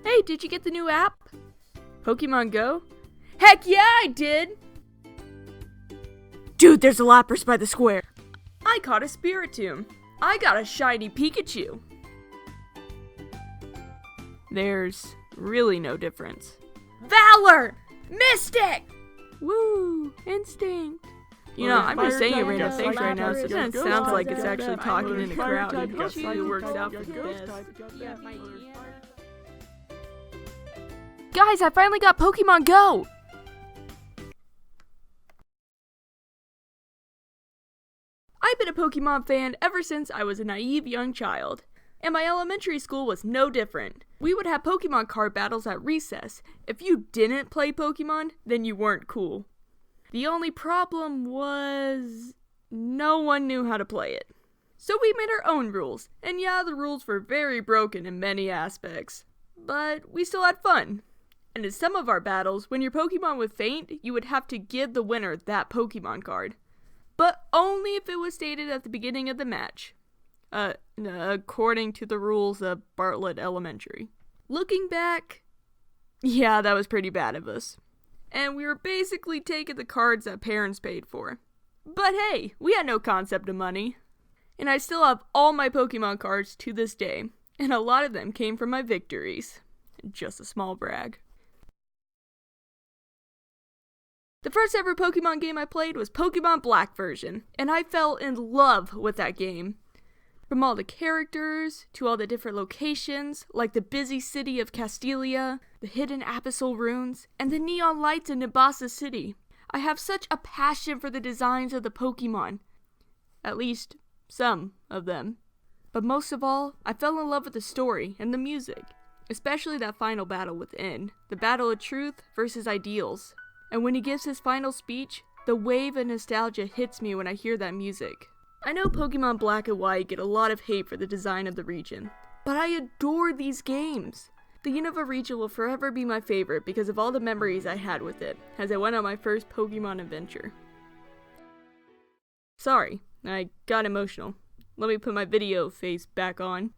Hey, did you get the new app? Pokémon Go? Heck yeah, I did! Dude, there's a Lapras by the square. I caught a Spiritomb. I got a shiny Pikachu. There's really no difference. Valor! Mystic! Woo! Instinct! You know, I'm just saying random things right now, so it kind of sounds like it's actually talking in a crowd, and it works out for the best. Guys, I finally got Pokémon Go! I've been a Pokémon fan ever since I was a naive young child, and my elementary school was no different. We would have Pokémon card battles at recess. If you didn't play Pokémon, then you weren't cool. The only problem was no one knew how to play it. So we made our own rules, and yeah, the rules were very broken in many aspects, but we still had fun. And in some of our battles, when your Pokémon would faint, you would have to give the winner that Pokémon card. But only if it was stated at the beginning of the match. According to the rules of Bartlett Elementary. Looking back, yeah, that was pretty bad of us. And we were basically taking the cards that parents paid for. But hey, we had no concept of money. And I still have all my Pokemon cards to this day, and a lot of them came from my victories. Just a small brag. The first ever Pokemon game I played was Pokemon Black version, and I fell in love with that game. From all the characters, to all the different locations, like the busy city of Castelia, the hidden abyssal ruins, and the neon lights in Nimbasa City. I have such a passion for the designs of the Pokemon. At least, some of them. But most of all, I fell in love with the story and the music. Especially that final battle within, the battle of truth versus ideals. And when he gives his final speech, the wave of nostalgia hits me when I hear that music. I know Pokemon Black and White get a lot of hate for the design of the region, but I adore these games. The Unova region will forever be my favorite because of all the memories I had with it, as I went on my first Pokemon adventure. Sorry, I got emotional. Let me put my video face back on.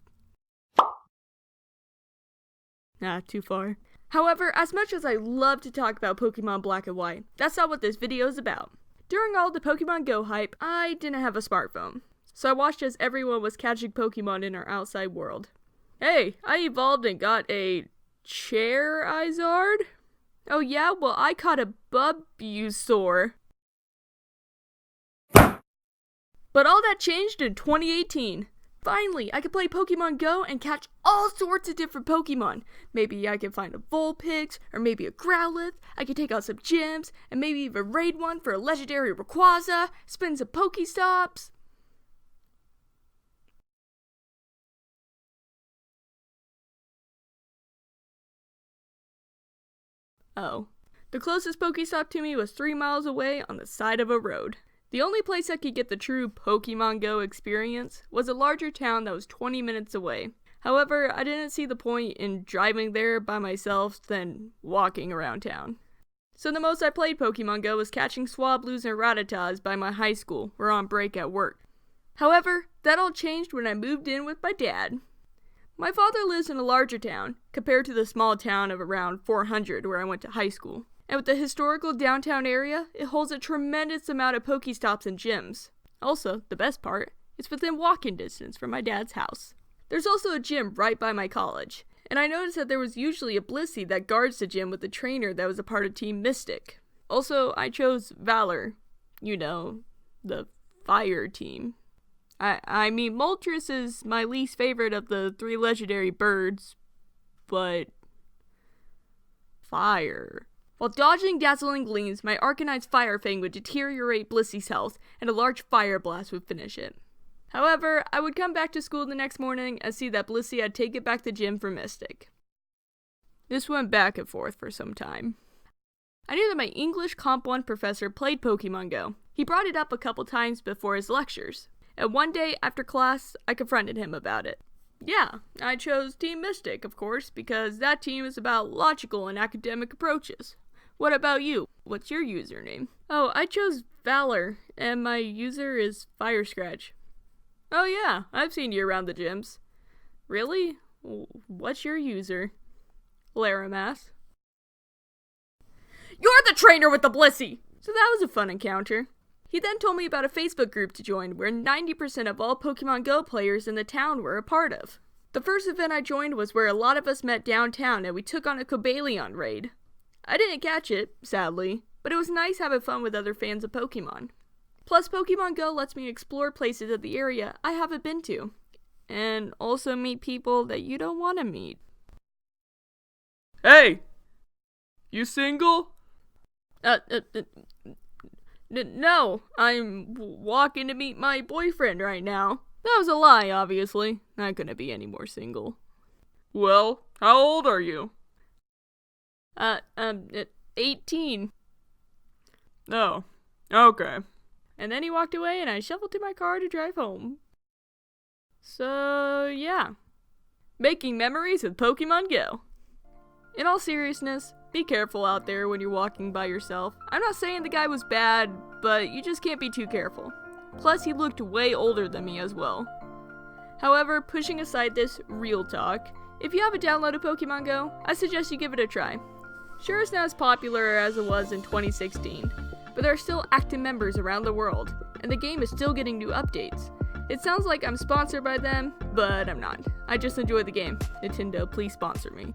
Too far. However, as much as I love to talk about Pokemon Black and White, that's not what this video is about. During all the Pokemon Go hype, I didn't have a smartphone, so I watched as everyone was catching Pokemon in our outside world. Hey, I evolved and got a Charizard? Oh yeah, well I caught a Bulbasaur. But all that changed in 2018. Finally, I could play Pokemon Go and catch all sorts of different Pokemon. Maybe I could find a Vulpix, or maybe a Growlithe. I could take out some gyms, and maybe even raid one for a legendary Rayquaza, spin some Pokestops. Oh. The closest Pokestop to me was 3 miles away on the side of a road. The only place I could get the true Pokémon Go experience was a larger town that was 20 minutes away. However, I didn't see the point in driving there by myself than walking around town. So the most I played Pokemon Go was catching Swablues and Rattatas by my high school or on break at work. However, that all changed when I moved in with my dad. My father lives in a larger town, compared to the small town of around 400 where I went to high school. And with the historical downtown area, it holds a tremendous amount of Pokestops and gyms. Also, the best part, it's within walking distance from my dad's house. There's also a gym right by my college, and I noticed that there was usually a Blissey that guards the gym with a trainer that was a part of Team Mystic. Also, I chose Valor, you know, the fire team. I mean, Moltres is my least favorite of the 3 legendary birds, but fire. While dodging dazzling gleams, my Arcanine Fire Fang would deteriorate Blissey's health, and a large Fire Blast would finish it. However, I would come back to school the next morning and see that Blissey had taken back the gym for Mystic. This went back and forth for some time. I knew that my English Comp 1 professor played Pokemon Go. He brought it up a couple times before his lectures, and one day after class, I confronted him about it. Yeah, I chose Team Mystic, of course, because that team is about logical and academic approaches. What about you? What's your username? Oh, I chose Valor, and my user is FireScratch. Oh yeah, I've seen you around the gyms. Really? What's your user? Laramas. You're the trainer with the Blissey! So that was a fun encounter. He then told me about a Facebook group to join where 90% of all Pokemon Go players in the town were a part of. The first event I joined was where a lot of us met downtown and we took on a Cobalion raid. I didn't catch it, sadly, but it was nice having fun with other fans of Pokemon. Plus, Pokemon Go lets me explore places of the area I haven't been to, and also meet people that you don't want to meet. Hey! You single? No, I'm walking to meet my boyfriend right now. That was a lie, obviously. Not gonna be any more single. Well, how old are you? 18. Oh, okay. And then he walked away and I shuffled to my car to drive home. So, yeah. Making memories with Pokemon Go. In all seriousness, be careful out there when you're walking by yourself. I'm not saying the guy was bad, but you just can't be too careful. Plus, he looked way older than me as well. However, pushing aside this real talk, if you haven't downloaded Pokemon Go, I suggest you give it a try. Sure, it's not as popular as it was in 2016, but there are still active members around the world, and the game is still getting new updates. It sounds like I'm sponsored by them, but I'm not. I just enjoy the game. Nintendo, please sponsor me.